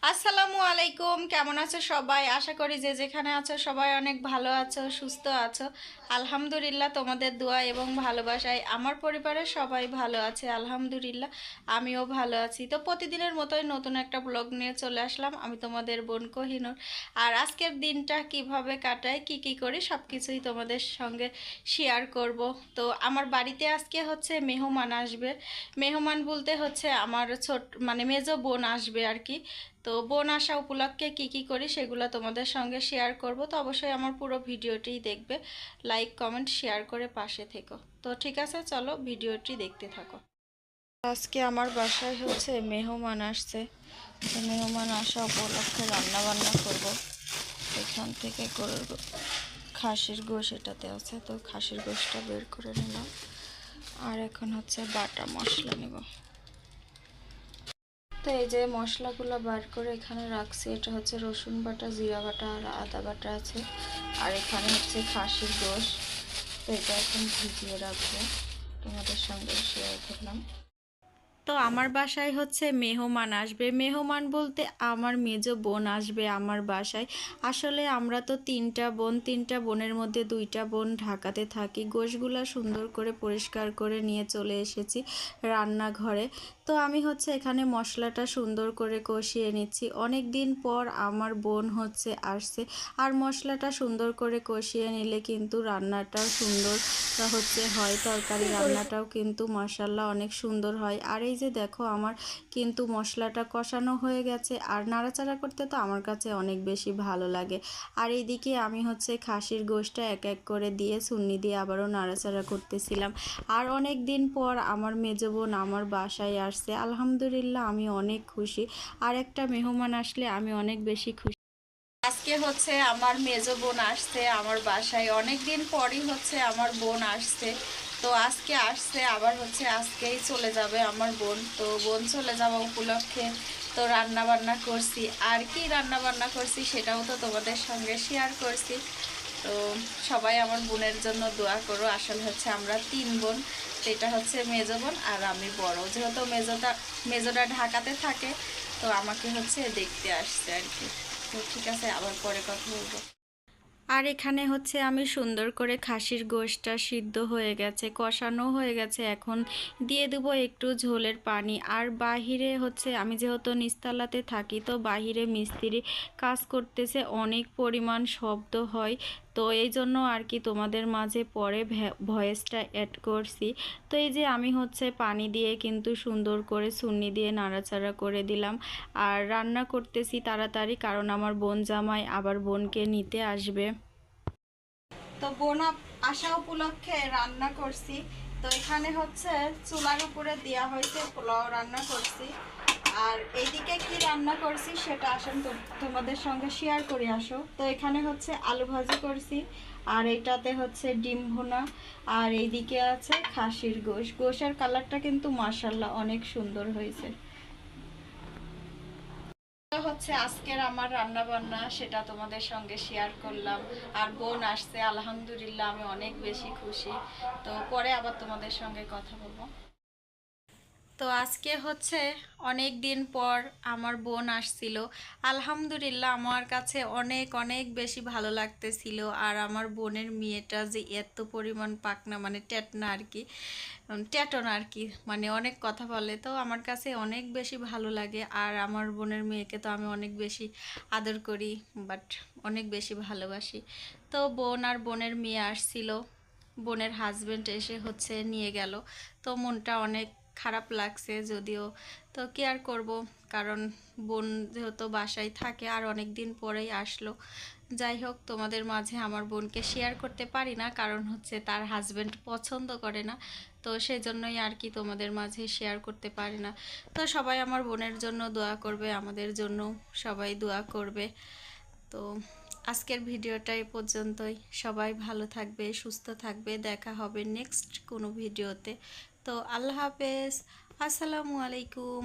আসসালামু আলাইকুম, কেমন আছো সবাই? আশা করি যে যেখানে আছো সবাই অনেক ভালো আছো, সুস্থ আছো। আলহামদুলিল্লাহ, তোমাদের দোয়া এবং ভালোবাসায় আমার পরিবারের সবাই ভালো আছে। আলহামদুলিল্লাহ, আমিও ভালো আছি। তো প্রতিদিনের মতোই নতুন একটা ব্লগ নিয়ে চলে আসলাম। আমি তোমাদের বোন কোহিনুর। আর আজকের দিনটা কিভাবে কাটাই, কি কি করি, সব কিছুই তোমাদের সঙ্গে শেয়ার করব। তো আমার বাড়িতে আজকে হচ্ছে মেহমান আসবে। মেহমান বলতে হচ্ছে আমার ছোট মানে মেজো বোন আসবে আর কি। তো বোন আসা উপলক্ষে কি কি করি সেগুলো তোমাদের সঙ্গে শেয়ার করব। তো অবশ্যই আমার পুরো ভিডিওটিই দেখবে, লাইক কমেন্ট শেয়ার করে পাশে থেকো। তো ঠিক আছে, চলো ভিডিওটি দেখতে থাকো। আজকে আমার বাসায় হচ্ছে মেহমান আসছে। তো মেহমান আসা উপলক্ষে রান্না বান্না করব। এখান থেকে করব খাসির গোশ, এটাতে আছে, তো খাসির গোশটা বের করে নিলাম। আর এখন হচ্ছে বাটা মশলা নেব। তো এই যে মশলাগুলো বার করে এখানে রাখছি। এটা হচ্ছে রসুন বাটা, জিরা বাটা আর আদা বাটা আছে। আর এখানে হচ্ছে খাসির গোশ। তো এটা এখন ভিজিয়ে রাখবো, তোমাদের সঙ্গে শেয়ার করলাম। তো আমার বাসায় হচ্ছে মেহমান আসবে। মেহমান বলতে আমার মেজো বোন আসবে আমার বাসায়। আসলে আমরা তো তিনটা বোনের মধ্যে দুইটা বোন ঢাকাতে থাকি। গোশগুলা সুন্দর করে পরিষ্কার করে নিয়ে চলে এসেছি রান্নাঘরে। তো আমি হচ্ছে এখানে মশলাটা সুন্দর করে কষিয়ে নিচ্ছি। অনেক দিন পর আমার বোন হচ্ছে আসছে। আর মশলাটা সুন্দর করে কষিয়ে নিলে কিন্তু রান্নাটাও সুন্দর হচ্ছে হয়, তরকারি রান্নাটাও কিন্তু মাশাআল্লাহ অনেক সুন্দর হয়। আর এই যে দেখো আমার কিন্তু মশলাটা কষানো হয়ে গেছে। আর নাড়াচাড়া করতে তো আমার কাছে অনেক বেশি ভালো লাগে। আর এইদিকে আমি হচ্ছে খাসির গোশটা এক এক করে দিয়ে সুন্নি দিয়ে আবারও নাড়াচাড়া করতেছিলাম। আর অনেক দিন পর আমার মেজো বোন আমার বাসায় আসছে। আলহামদুলিল্লাহ, আমি অনেক খুশি। আর একটা মেহমান আসলে আমি অনেক বেশি খুশি। আজকে হচ্ছে আমার মেজো বোন আসছে আমার বাসায়। অনেক দিন পরই হচ্ছে আমার বোন আসছে। তো আজকে আসছে, আবার হচ্ছে আজকেই চলে যাবে আমার বোন। তো বোন চলে যাওয়া উপলক্ষে তো রান্না বান্না করছি। আর কি রান্না বান্না করছি সেটাও তো তোমাদের সঙ্গে শেয়ার করছি। তো সবাই আমার বোনের জন্য দোয়া করো। আসলে হচ্ছে আমরা তিন বোন। তো এটা হচ্ছে মেজো বোন আর আমি বড়। যেহেতু মেজোটা ঢাকাতে থাকে, তো আমাকে হচ্ছে দেখতে আসছে আর কি। তো ঠিক আছে, আবার পরে কথা বলবো। আর এখানে হচ্ছে আমি সুন্দর করে খাসির গোশটা সিদ্ধ হয়ে গেছে, কষানো হয়ে গেছে। এখন দিয়ে দেবো একটু ঝোলের পানি। আর বাহিরে হচ্ছে আমি যেহেতু নিচতলাতে থাকি, তো বাহিরে মিস্ত্রি কাজ করতেছে, অনেক পরিমাণ শব্দ হয়। তো এই জন্য আর কি তোমাদের মাঝে পরে ভয়েসটা অ্যাড করছি। তো এই যে আমি হচ্ছে পানি দিয়ে কিন্তু সুন্দর করে সুন্নি দিয়ে নাড়াচাড়া করে দিলাম। আর রান্না করতেছি তাড়াতাড়ি, কারণ আমার বোন জামাই আবার বোনকে নিতে আসবে। তো বোন আসা উপলক্ষে রান্না করছি। তো এখানে হচ্ছে চুলার উপরে দেওয়া হয়েছে, পোলাও রান্না করছি। আর এইদিকে কি রান্না করছি সেটা আসেন তোমাদের সঙ্গে শেয়ার করি, আসো। তো এখানে হচ্ছে আলু ভাজি করছি। আর এইটাতে হচ্ছে ডিম ভুনা। আর এইদিকে আছে খাসির গোশ। গোশের কালারটা কিন্তু মাশাআল্লাহ অনেক সুন্দর হয়েছে। হচ্ছে আজকের আমার রান্না বান্না, সেটা তোমাদের সঙ্গে শেয়ার করলাম। আর বোন আসছে, আলহামদুলিল্লাহ আমি অনেক বেশি খুশি। তো পরে আবার তোমাদের সঙ্গে কথা বলবো। তো আজকে হচ্ছে অনেক দিন পর আমার বোন আসছিল। আলহামদুলিল্লাহ, আমার কাছে অনেক অনেক বেশি ভালো লাগতেছিল। আর আমার বোনের মেয়েটা যে এত পরিমাণ পাকনা, মানে টেটনা আর কি, টেটন আর কি, মানে অনেক কথা বলে। তো আমার কাছে অনেক বেশি ভালো লাগে। আর আমার বোনের মেয়েকে তো আমি অনেক বেশি আদর করি, বাট অনেক বেশি ভালোবাসি। তো বোন আর বোনের মেয়ে আসছিল, বোনের হাজবেন্ড এসে হচ্ছে নিয়ে গেল। তো মনটা অনেক খারাপ লাগছে যদিও। তো কি আর করব, কারণ বোন যেহেতু বাসায় থাকে আর অনেক দিন পরেই আসলো। যাই হোক, তোমাদের মাঝে আমার বোনকে শেয়ার করতে পারি না, কারণ হচ্ছে তার হাজবেন্ড পছন্দ করে না। তো সেজন্যই আর কি তোমাদের মাঝে শেয়ার করতে পারি না। তো সবাই আমার বোনের জন্য দোয়া করবে, আমাদের জন্য সবাই দোয়া করবে। তো আজকের ভিডিওটা এই পর্যন্তই। সবাই ভালো থাকবে, সুস্থ থাকবে। দেখা হবে নেক্সট কোনো ভিডিওতে। তো আল্লাহ হাফেজ, আসসালামু আলাইকুম।